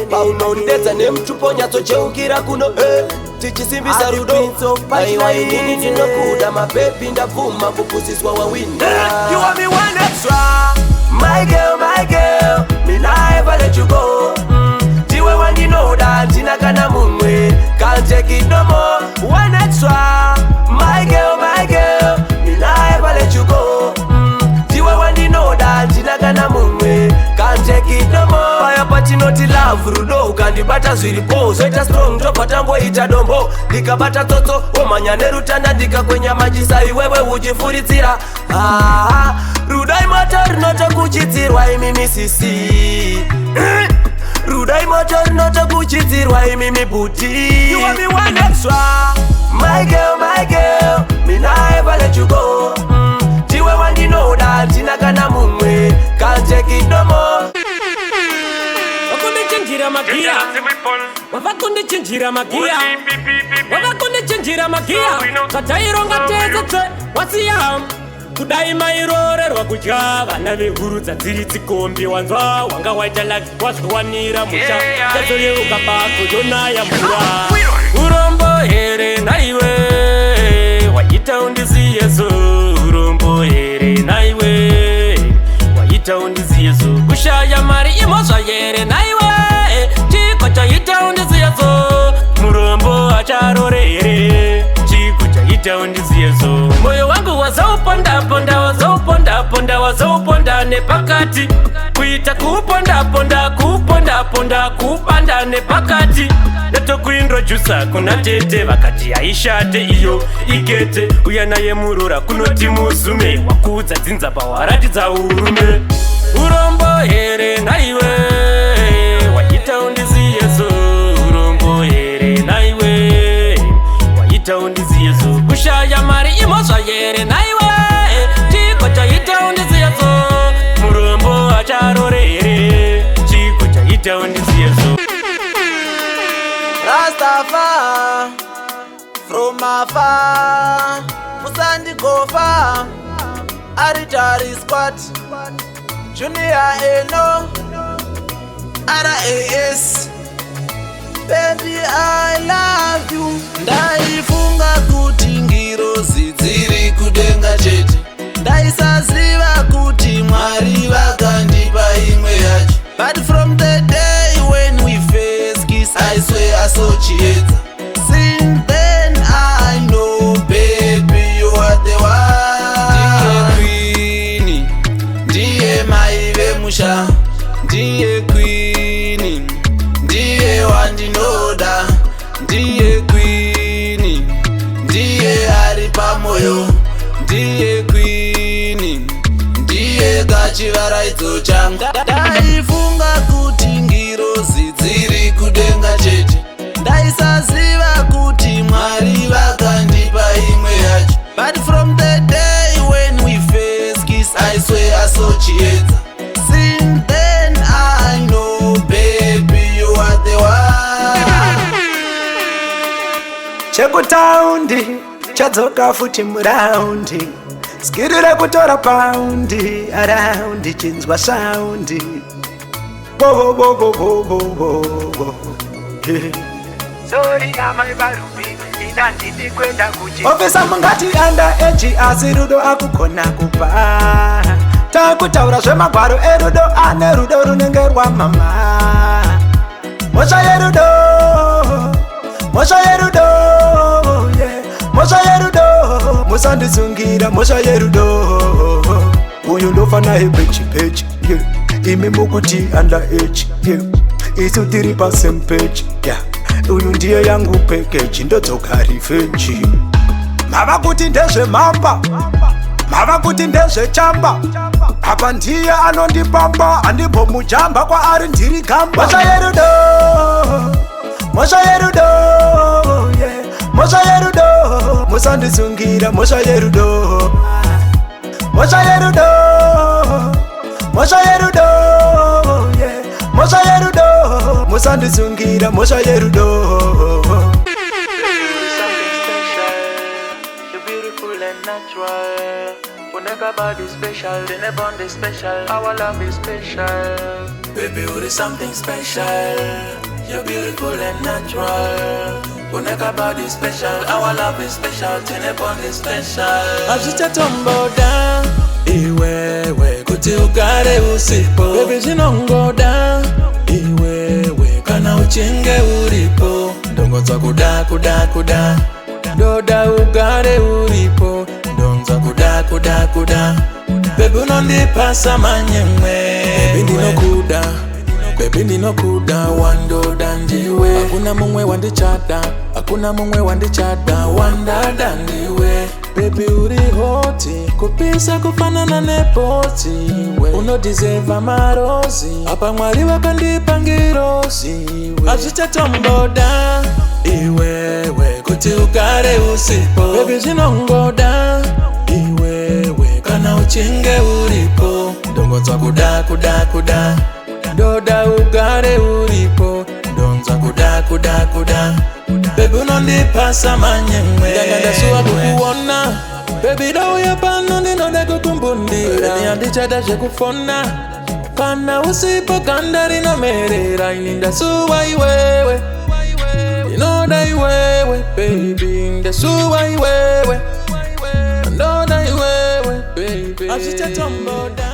paunondedza nemchuponya tocheukira kuno tichisimbisa rudo aiwainini ndinokuda mabebi ndabvuma kupusiswa wawinda. You want me one extra, my girl, me never let you go. Tiwe wandinoda ndina kana mumwe, can't take it no more. One extra, my girl, me never let you go. Tiwe wandinoda ndina kana mumwe, can't take it no more. Paya patinoti love rudo ukandibata zviripo zoita strong topatangoita dombo ndikabata tsotso womanya nerutanda ndikakwenya majisa iwewe uchifuritsira rudo imoto rinotokuchidzirwa imimi sisi rudo imoto rinotokuchidzirwa imimi buti. You want me one extra, my girl, me never let you go. Tiwe wandinoda ndina kana mumwe, can't take it no more. Wavakundichinjira magia kataironga tezetse wasiyam kudai mairorerwa kudya vana vehurudza dziri tsikombi wanzwa wanga waita laki wazviwanira musha tazoyeuka pakojonaya mvura urombo here naiwe waita undiziyeso urombo here naiwe waita undiziyeso kushaya mari imozva here naiwe chiko chaita undiziyeso murombo acharorere chiko chaita undiziyeso moyo wangu wazauponda nepakati kuita kuponda kupanda nepakati natokuintrojusa kuna tete vakati aishate iyo igete uya naye murora kunoti muzume wakuudza dzinza pawaratidza urume urombo here naiwe waita undiziyeso urombo here naiwe waita undiziyeso kushaya mari imozva here naiwe chiko chaita undiziyeso murombo acharorere chiko chaita undiziyeso. Rastafari from afar, musandigofa Aritari squad Junior Eno RAS. Baby I love you. Ndaifunga kuti ngirozi dziri kudenga chete, ndaisaziva kuti Mwari vakandipa imwe yacho. But from the day when we first kiss, I swear I saw chiedza. Since then I know, baby, you are the one. Ndiye queen, ndiye mai vemusha, ndiye queen, ndiye wandinoda, ndiye queen, ndiye ari pamoyo, ndiye queen, ndiye gachivaraidzo changu. Ndaifunga kuti ngirozi dziri kudenga chete, ndaisaziva kuti Mwari vakandipa imwe yacho. But from the day when we first kiss, I swear I saw chiedza. Since then I know, baby, you are the one. Chekutaundi chadzoka futi muraundi, skirira kutora paundi araundi chinzwa saundi bo bo bo bo bo bo. Sorry amai barubi inandidi kwenda kuchi ofisa mungati anda eji asi rudo akukona kupa takutaura zvemagwaro erudo ane rudo runenge rwamama. Mosha yerudo yeah. Mosha yerudo musandizungira mosha yerudo uyu ndofana hepechi yeah. Imi mukuti anda eji yeah. Isu tiri pa same page yeah. Uyu ndiye yangu package ndodzoka revenge. Mava kuti ndezve mamba, mava kuti ndezve chamba, apa ndiye anondipamba andipo mujamba kwa ari ndiri gamba. Mosha yerudo yeah. Mosha yerudo musandizungira mosha yerudo yeah. Mosha yerudo musandizungira mosha yerudo. You're beautiful and natural. Whenever body special, then a bond is special. Our love is special. Baby, you're something special. You're beautiful and natural. Uneka body special, our love is special, tene bond is special. Ajita tomboda, iwewe kuti ugare usipo. Baby zinongoda, iwewe kana uchinge uripo. Ndongoza kuda kuda kuda, doda ugare uripo. Ndongoza kuda kuda kuda, baby unondipasa manyemwe. Baby ndinokuda, baby ndinokuda, wandoda ndiwe. Hakuna mumwe wandichada, hakuna mumwe wandichada, wandada ndiwe. Baby uri hoti, kupisa kufanana nepoti. Uno deserve amarozi, apa mwari wakandipangirozi. Azita tomboda, iwewe kuti ugare usipo. Baby zinongoda, iwewe kana uchinge uripo. Ndongoza kuda kuda kuda, doda ugare uripo. Ndongoza kuda kuda kuda, baby unondipasa manyemwe. Ndakandasuwa kukuona, baby dawo yapano ndinode kukumbundira. Niyandichada shekufona, kana usipo kanda rinomerera. Inindasuwa iwewe, inoda iwewe, baby. Ndasuwa iwewe, inoda iwewe, baby. Azita tomboda.